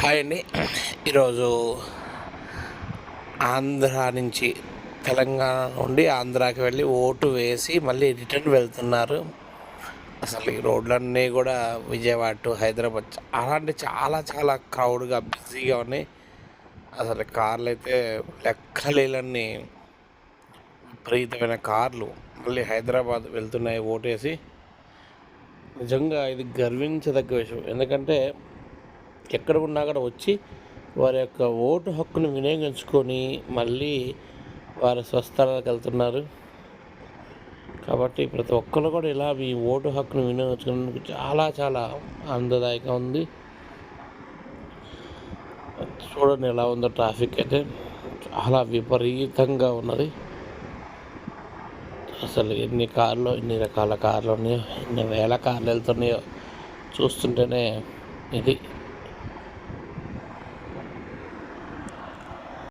Hi అండి. ఈరోజు ఆంధ్ర నుంచి తెలంగాణ నుండి ఆంధ్రాకి వెళ్ళి ఓటు వేసి మళ్ళీ రిటర్న్ వెళ్తున్నారు. అసలు ఈ రోడ్లన్నీ కూడా విజయవాడ టు హైదరాబాద్ అలాంటి చాలా చాలా క్రౌడ్గా బిజీగా ఉన్నాయి. అసలు కార్లు అయితే లెక్కలేనన్ని విపరీతమైన కార్లు మళ్ళీ హైదరాబాద్ వెళ్తున్నాయి ఓటేసి. నిజంగా ఇది గర్వించదగ్గ విషయం. ఎందుకంటే ఎక్కడ ఉన్నా కూడా వచ్చి వారి యొక్క ఓటు హక్కును వినియోగించుకొని మళ్ళీ వారి స్వస్థలాలకు వెళ్తున్నారు. కాబట్టి ప్రతి ఒక్కరు కూడా ఇలా ఈ ఓటు హక్కును వినియోగించుకునేందుకు చాలా చాలా ఆనందదాయకంగా ఉంది. చూడండి ఎలా ఉందో ట్రాఫిక్ అయితే చాలా విపరీతంగా ఉన్నది. అసలు ఎన్ని కార్లు, ఎన్ని రకాల కార్లు ఉన్నాయో, ఎన్ని వేల కార్లు వెళ్తున్నాయో చూస్తుంటేనే ఇది